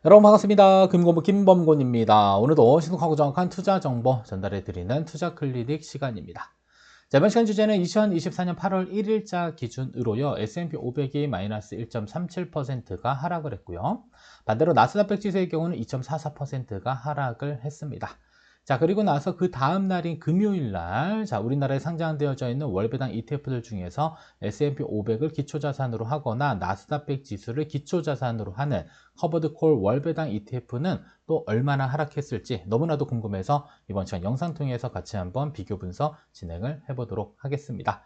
여러분 반갑습니다. 금고무 김범곤입니다. 오늘도 신속하고 정확한 투자 정보 전달해 드리는 투자 클리닉 시간입니다. 자, 이번 시간 주제는 2024년 8월 1일자 기준으로요. S&P 500이 마이너스 1.37%가 하락을 했고요. 반대로 나스닥 지수의 경우는 2.44%가 하락을 했습니다. 자, 그리고 나서 그 다음 날인 금요일 날, 자, 우리나라에 상장되어져 있는 월배당 ETF들 중에서 S&P 500을 기초자산으로 하거나 나스닥 지수를 기초자산으로 하는 커버드 콜 월배당 ETF는 또 얼마나 하락했을지 너무나도 궁금해서 이번 시간 영상 통해서 같이 한번 비교 분석 진행을 해보도록 하겠습니다.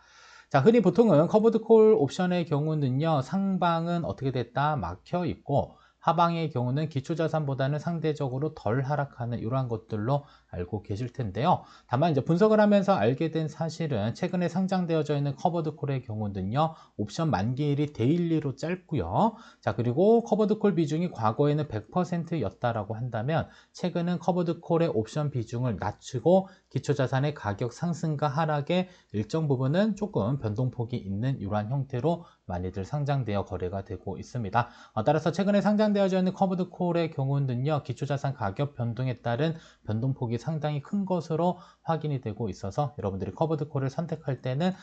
자, 흔히 보통은 커버드 콜 옵션의 경우는요, 상방은 어떻게 됐다? 막혀 있고, 하방의 경우는 기초자산보다는 상대적으로 덜 하락하는 이러한 것들로 알고 계실 텐데요. 다만 이제 분석을 하면서 알게 된 사실은 최근에 상장되어져 있는 커버드 콜의 경우는요, 옵션 만기일이 데일리로 짧고요. 자, 그리고 커버드 콜 비중이 과거에는 100%였다라고 한다면 최근은 커버드 콜의 옵션 비중을 낮추고 기초자산의 가격 상승과 하락에 일정 부분은 조금 변동폭이 있는 이러한 형태로 많이들 상장되어 거래가 되고 있습니다. 따라서 최근에 상장되어져 있는 커버드 콜의 경우는요, 기초자산 가격 변동에 따른 변동폭이 상당히 큰 것으로 확인이 되고 있어서 여러분들이 커버드 콜을 선택할 때는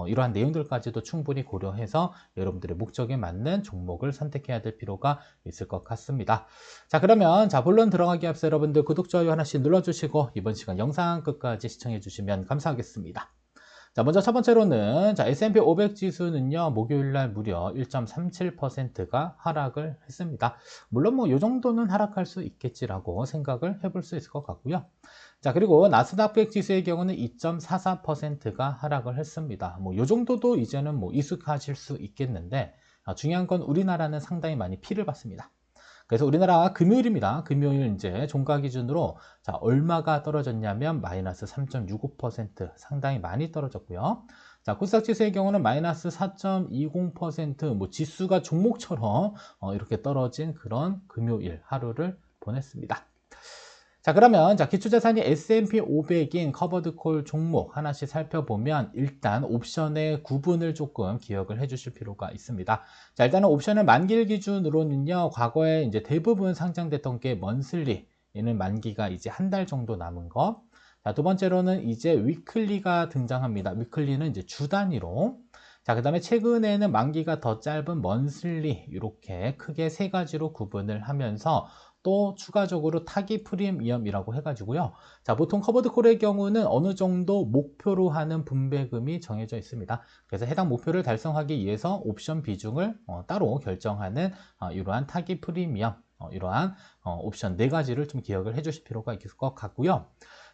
이러한 내용들까지도 충분히 고려해서 여러분들의 목적에 맞는 종목을 선택해야 될 필요가 있을 것 같습니다. 자, 그러면 본론 들어가기 앞서 여러분들 구독, 좋아요 하나씩 눌러주시고 이번 시간 영상 끝까지 시청해 주시면 감사하겠습니다. 자, 먼저 첫 번째로는 S&P 500 지수는요, 목요일 날 무려 1.37%가 하락을 했습니다. 물론 뭐 이 정도는 하락할 수 있겠지라고 생각을 해볼 수 있을 것 같고요. 자, 그리고 나스닥 100 지수의 경우는 2.44%가 하락을 했습니다. 뭐 이 정도도 이제는 뭐 익숙하실 수 있겠는데, 중요한 건 우리나라는 상당히 많이 피를 봤습니다. 그래서 우리나라 금요일입니다. 금요일 이제 종가 기준으로 얼마가 떨어졌냐면 마이너스 3.65%, 상당히 많이 떨어졌고요. 자, 코스닥 지수의 경우는 마이너스 4.20%, 뭐 지수가 종목처럼 이렇게 떨어진 그런 금요일 하루를 보냈습니다. 자, 그러면 기초자산이 S&P 500인 커버드콜 종목 하나씩 살펴보면 일단 옵션의 구분을 조금 기억을 해 주실 필요가 있습니다. 자, 일단은 옵션의 만기일 기준으로는요, 과거에 이제 대부분 상장됐던 게 먼슬리, 얘는 만기가 이제 한 달 정도 남은 거. 자, 두 번째로는 이제 위클리가 등장합니다. 위클리는 이제 주 단위로. 자, 그 다음에 최근에는 만기가 더 짧은 먼슬리, 이렇게 크게 세 가지로 구분을 하면서 또 추가적으로 타기 프리미엄이라고 해가지고요. 자, 보통 커버드 콜의 경우는 어느 정도 목표로 하는 분배금이 정해져 있습니다. 그래서 해당 목표를 달성하기 위해서 옵션 비중을 따로 결정하는 이러한 타기 프리미엄, 이러한 옵션 네 가지를 좀 기억을 해주실 필요가 있을 것 같고요.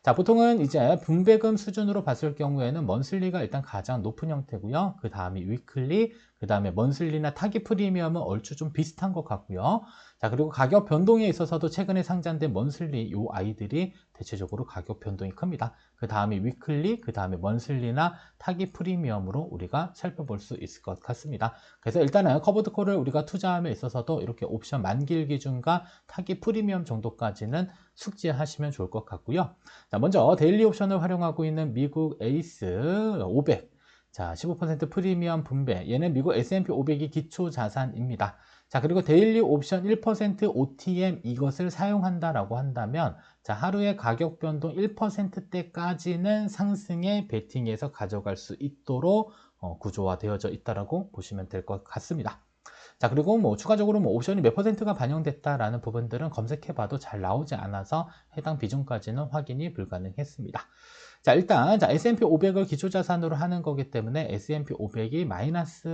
자, 보통은 이제 분배금 수준으로 봤을 경우에는 먼슬리가 일단 가장 높은 형태고요. 그 다음이 위클리, 그 다음에 먼슬리나 타깃 프리미엄은 얼추 좀 비슷한 것 같고요. 자, 그리고 가격 변동에 있어서도 최근에 상장된 먼슬리 요 아이들이 대체적으로 가격 변동이 큽니다. 그 다음이 위클리, 그 다음에 먼슬리나 타깃 프리미엄으로 우리가 살펴볼 수 있을 것 같습니다. 그래서 일단은 커버드 콜을 우리가 투자함에 있어서도 이렇게 옵션 만기일 기준과 타깃 프리미엄 정도까지는 숙지하시면 좋을 것 같고요. 자, 먼저 데일리 옵션을 활용하고 있는 미국 에이스 500. 자, 15% 프리미엄 분배. 얘는 미국 S&P 500이 기초 자산입니다. 자, 그리고 데일리 옵션 1% OTM 이것을 사용한다라고 한다면 자, 하루의 가격 변동 1%대까지는 상승에 베팅해서 가져갈 수 있도록 구조화되어져 있다라고 보시면 될 것 같습니다. 자, 그리고 뭐 추가적으로 뭐 옵션이 몇 퍼센트가 반영됐다라는 부분들은 검색해봐도 잘 나오지 않아서 해당 비중까지는 확인이 불가능했습니다. 자, 일단 S&P 500을 기초자산으로 하는 거기 때문에 S&P 500이 마이너스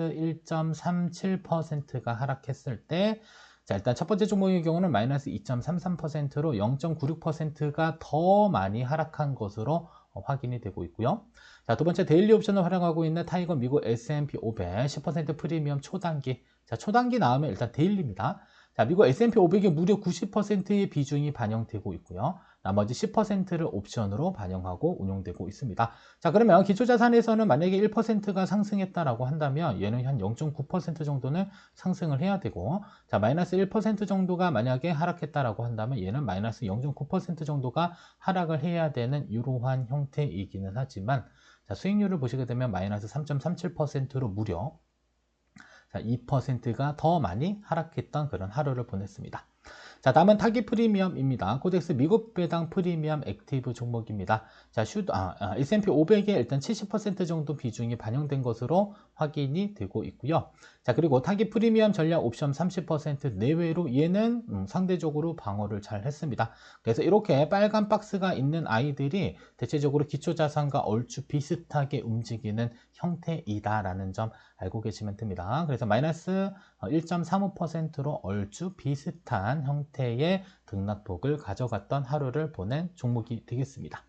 1.37%가 하락했을 때 자, 일단 첫 번째 종목의 경우는 마이너스 2.33%로 0.96%가 더 많이 하락한 것으로 확인이 되고 있고요. 자, 두 번째 데일리 옵션을 활용하고 있는 타이거 미국 S&P 500 10% 프리미엄 초단기. 자, 초단기 나오면 일단 데일리입니다. 자, 미국 S&P 500에 무려 90%의 비중이 반영되고 있고요. 나머지 10%를 옵션으로 반영하고 운용되고 있습니다. 자, 그러면 기초자산에서는 만약에 1%가 상승했다라고 한다면 얘는 한 0.9% 정도는 상승을 해야 되고, 자, 마이너스 1% 정도가 만약에 하락했다라고 한다면 얘는 마이너스 0.9% 정도가 하락을 해야 되는 이러한 형태이기는 하지만, 자, 수익률을 보시게 되면 마이너스 3.37%로 무려 2%가 더 많이 하락했던 그런 하루를 보냈습니다. 자, 다음은 타깃 프리미엄입니다. 코덱스 미국 배당 프리미엄 액티브 종목입니다. 자, S&P 500에 일단 70% 정도 비중이 반영된 것으로 확인이 되고 있고요. 자, 그리고 타깃 프리미엄 전략 옵션 30% 내외로 얘는 상대적으로 방어를 잘 했습니다. 그래서 이렇게 빨간 박스가 있는 아이들이 대체적으로 기초자산과 얼추 비슷하게 움직이는 형태이다라는 점 알고 계시면 됩니다. 그래서 마이너스 1.35%로 얼추 비슷한 형태의 등락폭을 가져갔던 하루를 보낸 종목이 되겠습니다.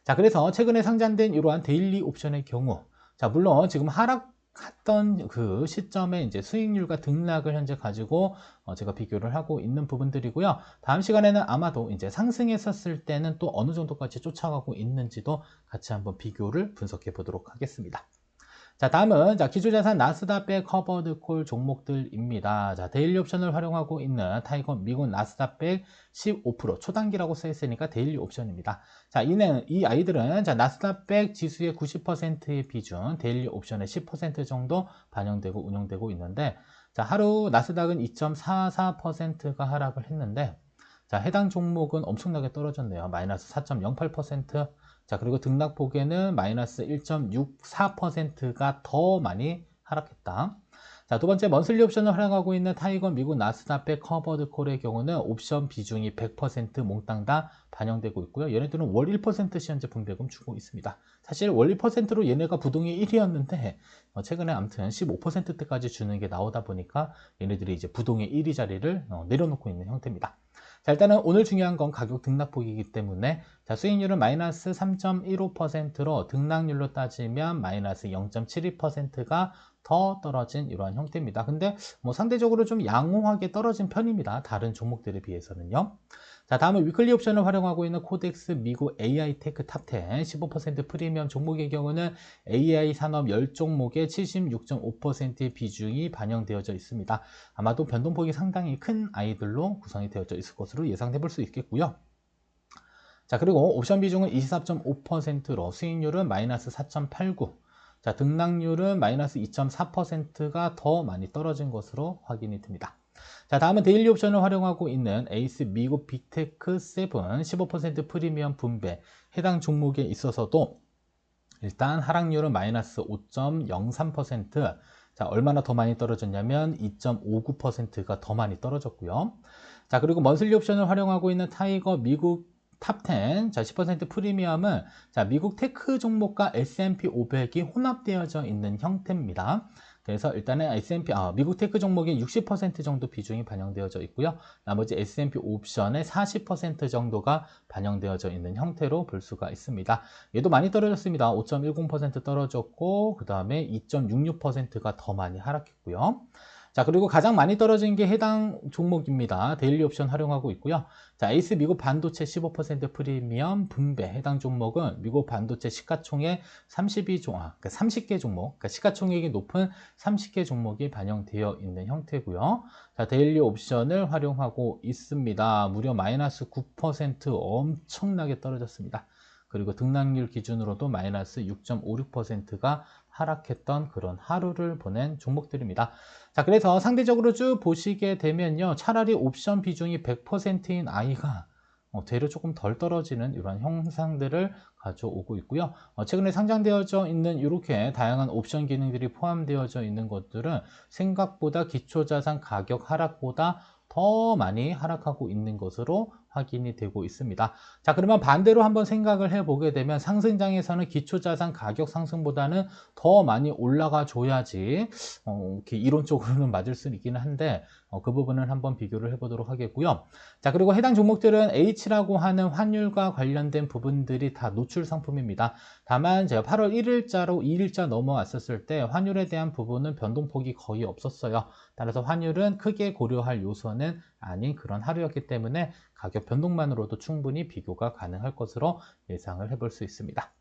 자, 그래서 최근에 상장된 이러한 데일리 옵션의 경우, 자, 물론 지금 하락했던 그 시점에 이제 수익률과 등락을 현재 가지고 제가 비교를 하고 있는 부분들이고요. 다음 시간에는 아마도 이제 상승했었을 때는 또 어느 정도까지 쫓아가고 있는지도 같이 한번 비교를 분석해 보도록 하겠습니다. 자, 다음은 기초자산 나스닥백 커버드 콜 종목들입니다. 자, 데일리 옵션을 활용하고 있는 타이거 미국 나스닥백 15% 초단기라고 써 있으니까 데일리 옵션입니다. 자, 이 아이들은 나스닥백 지수의 90%의 비중, 데일리 옵션의 10% 정도 반영되고 운영되고 있는데, 자, 하루 나스닥은 2.44%가 하락을 했는데, 자, 해당 종목은 엄청나게 떨어졌네요. 마이너스 4.08%. 자, 그리고 등락폭에는 마이너스 1.64%가 더 많이 하락했다. 자, 두 번째 먼슬리 옵션을 활용하고 있는 타이거 미국 나스닥백 커버드 콜의 경우는 옵션 비중이 100% 몽땅 다 반영되고 있고요. 얘네들은 월 1%씩 현재 분배금 주고 있습니다. 사실 월 1%로 얘네가 부동의 1위였는데 최근에 아무튼 15%대까지 주는 게 나오다 보니까 얘네들이 이제 부동의 1위 자리를 내려놓고 있는 형태입니다. 자, 일단은 오늘 중요한 건 가격 등락폭이기 때문에 수익률은 마이너스 3.15%로 등락률로 따지면 마이너스 0.72%가 더 떨어진 이러한 형태입니다. 근데 상대적으로 좀 양호하게 떨어진 편입니다. 다른 종목들에 비해서는요. 자, 다음은 위클리 옵션을 활용하고 있는 코덱스 미국 AI 테크 탑10 15% 프리미엄 종목의 경우는 AI 산업 10종목의 76.5%의 비중이 반영되어져 있습니다. 아마도 변동폭이 상당히 큰 아이들로 구성이 되어져 있을 것으로 예상해 볼 수 있겠고요. 자, 그리고 옵션 비중은 24.5%로 수익률은 마이너스 4.89%. 자, 등락률은 마이너스 2.4%가 더 많이 떨어진 것으로 확인이 됩니다. 자, 다음은 데일리 옵션을 활용하고 있는 에이스 미국 빅테크 7 15% 프리미엄 분배 해당 종목에 있어서도 일단 하락률은 마이너스 5.03%. 자, 얼마나 더 많이 떨어졌냐면 2.59%가 더 많이 떨어졌고요. 자, 그리고 먼슬리 옵션을 활용하고 있는 타이거 미국 탑10, 자, 10% 프리미엄은 미국 테크 종목과 S&P 500이 혼합되어져 있는 형태입니다. 그래서 일단은 미국 테크 종목의 60% 정도 비중이 반영되어져 있고요. 나머지 S&P 옵션의 40% 정도가 반영되어져 있는 형태로 볼 수가 있습니다. 얘도 많이 떨어졌습니다. 5.10% 떨어졌고, 그 다음에 2.66%가 더 많이 하락했고요. 자, 그리고 가장 많이 떨어진 게 해당 종목입니다. 데일리 옵션 활용하고 있고요. 자, 에이스 미국 반도체 15% 프리미엄 분배 해당 종목은 미국 반도체 시가총액 30개 종목, 그러니까 시가총액이 높은 30개 종목이 반영되어 있는 형태고요. 자, 데일리 옵션을 활용하고 있습니다. 무려 마이너스 9% 엄청나게 떨어졌습니다. 그리고 등락률 기준으로도 마이너스 6.56%가 하락했던 그런 하루를 보낸 종목들입니다. 자, 그래서 상대적으로 쭉 보시게 되면요. 차라리 옵션 비중이 100%인 아이가 되려 조금 덜 떨어지는 이런 형상들을 가져오고 있고요. 최근에 상장되어져 있는 이렇게 다양한 옵션 기능들이 포함되어져 있는 것들은 생각보다 기초자산 가격 하락보다 더 많이 하락하고 있는 것으로 확인이 되고 있습니다. 자, 그러면 반대로 한번 생각을 해보게 되면 상승장에서는 기초자산 가격 상승보다는 더 많이 올라가 줘야지 이렇게 이론적으로는 맞을 수 있기는 한데 그 부분은 한번 비교를 해보도록 하겠고요. 자, 그리고 해당 종목들은 H라고 하는 환율과 관련된 부분들이 다 노출 상품입니다. 다만 제가 8월 1일자로 2일자 넘어왔었을 때 환율에 대한 부분은 변동폭이 거의 없었어요. 따라서 환율은 크게 고려할 요소는 아닌 그런 하루였기 때문에 가격 변동만으로도 충분히 비교가 가능할 것으로 예상을 해볼 수 있습니다.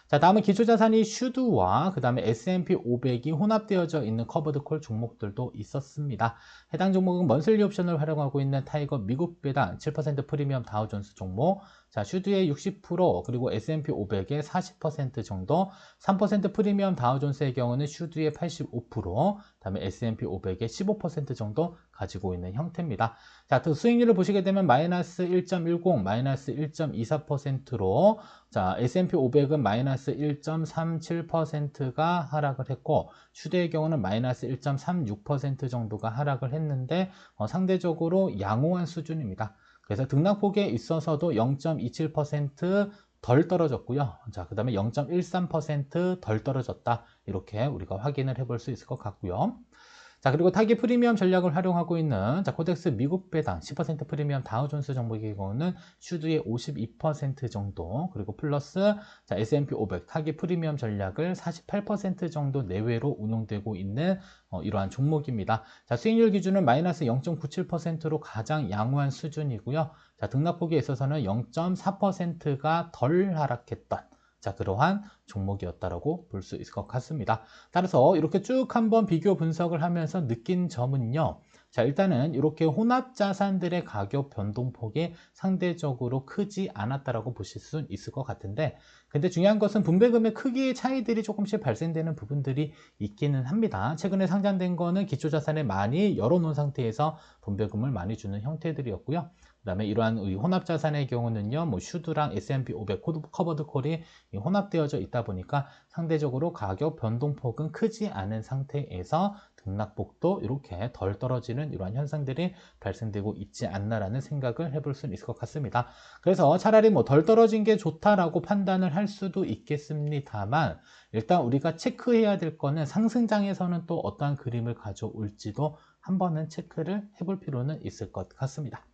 자, 다음은 기초자산이 슈드와 그 다음에 S&P 500이 혼합되어져 있는 커버드콜 종목들도 있었습니다. 해당 종목은 먼슬리 옵션을 활용하고 있는 타이거 미국 배당 7% 프리미엄 다우존스 종목, 자, 슈드의 60%, 그리고 S&P 500의 40% 정도, 3% 프리미엄 다우존스의 경우는 슈드의 85%, 그다음에 S&P 500의 15% 정도 가지고 있는 형태입니다. 자, 그 수익률을 보시게 되면 마이너스 1.10, 마이너스 1.24%로 자, S&P 500은 마이너스 1.37%가 하락을 했고 슈드의 경우는 마이너스 1.36% 정도가 하락을 했는데 상대적으로 양호한 수준입니다. 그래서 등락폭에 있어서도 0.27%덜 떨어졌고요. 자, 그 다음에 0.13%덜 떨어졌다. 이렇게 우리가 확인을 해볼 수 있을 것 같고요. 자, 그리고 타깃 프리미엄 전략을 활용하고 있는 자, 코덱스 미국 배당 10% 프리미엄 다우존스 종목의 경우는 슈드의 52% 정도, 그리고 플러스 자, S&P 500 타깃 프리미엄 전략을 48% 정도 내외로 운용되고 있는 이러한 종목입니다. 자, 수익률 기준은 마이너스 0.97%로 가장 양호한 수준이고요. 자, 등락폭에 있어서는 0.4%가 덜 하락했던 자, 그러한 종목이었다라고 볼 수 있을 것 같습니다. 따라서 이렇게 쭉 한번 비교 분석을 하면서 느낀 점은요. 자, 일단은 이렇게 혼합 자산들의 가격 변동폭이 상대적으로 크지 않았다라고 보실 수 있을 것 같은데, 근데 중요한 것은 분배금의 크기의 차이들이 조금씩 발생되는 부분들이 있기는 합니다. 최근에 상장된 거는 기초자산을 많이 열어놓은 상태에서 분배금을 많이 주는 형태들이었고요. 그 다음에 이러한 혼합자산의 경우는요, 뭐 슈드랑 S&P 500 커버드 콜이 혼합되어져 있다 보니까 상대적으로 가격 변동폭은 크지 않은 상태에서 등락폭도 이렇게 덜 떨어지는 이러한 현상들이 발생되고 있지 않나라는 생각을 해볼 수 있을 것 같습니다. 그래서 차라리 뭐 덜 떨어진 게 좋다라고 판단을 할 수도 있겠습니다만 일단 우리가 체크해야 될 거는 상승장에서는 또 어떠한 그림을 가져올지도 한 번은 체크를 해볼 필요는 있을 것 같습니다.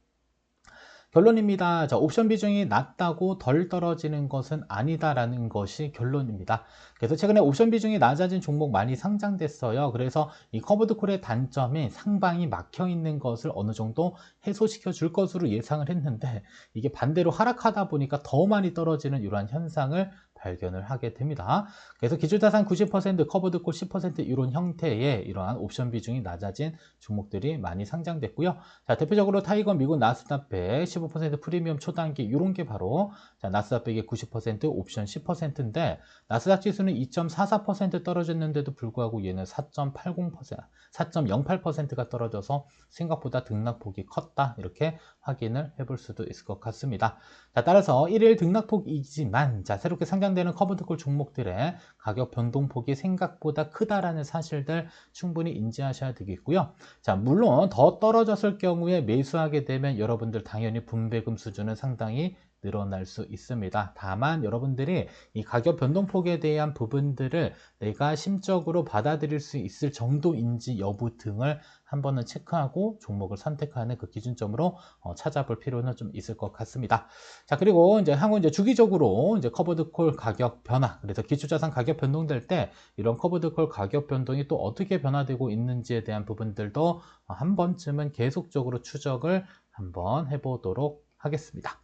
결론입니다. 자, 옵션 비중이 낮다고 덜 떨어지는 것은 아니다라는 것이 결론입니다. 그래서 최근에 옵션 비중이 낮아진 종목 많이 상장됐어요. 그래서 이 커버드 콜의 단점이 상방이 막혀 있는 것을 어느 정도 해소시켜 줄 것으로 예상을 했는데 이게 반대로 하락하다 보니까 더 많이 떨어지는 이러한 현상을 발견을 하게 됩니다. 그래서 기초자산 90%, 커버드 콜 10% 이런 형태의 이러한 옵션 비중이 낮아진 종목들이 많이 상장됐고요. 자, 대표적으로 타이거 미국 나스닥 100 15% 프리미엄 초단기 이런 게 바로 자, 나스닥 100의 90% 옵션 10%인데 나스닥 지수는 2.44% 떨어졌는데도 불구하고 얘는 4.80%, 4.08%가 떨어져서 생각보다 등락폭이 컸다. 이렇게 확인을 해볼 수도 있을 것 같습니다. 자, 따라서 1일 등락폭이지만 자, 새롭게 상장되는 커버드콜 종목들의 가격 변동폭이 생각보다 크다라는 사실들 충분히 인지하셔야 되겠고요. 자, 물론 더 떨어졌을 경우에 매수하게 되면 여러분들 당연히 분배금 수준은 상당히 늘어날 수 있습니다. 다만 여러분들이 이 가격 변동폭에 대한 부분들을 내가 심적으로 받아들일 수 있을 정도인지 여부 등을 한 번은 체크하고 종목을 선택하는 그 기준점으로 찾아볼 필요는 좀 있을 것 같습니다. 자, 그리고 이제 향후 이제 주기적으로 이제 커버드 콜 가격 변화, 그래서 기초자산 가격 변동될 때 이런 커버드 콜 가격 변동이 또 어떻게 변화되고 있는지에 대한 부분들도 한 번쯤은 계속적으로 추적을 한번 해보도록 하겠습니다.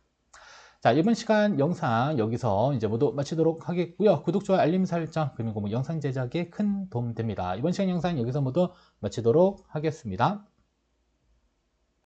자, 이번 시간 영상 여기서 이제 모두 마치도록 하겠고요. 구독, 좋아요, 알림 설정, 그리고 뭐 영상 제작에 큰 도움 됩니다. 이번 시간 영상 여기서 모두 마치도록 하겠습니다.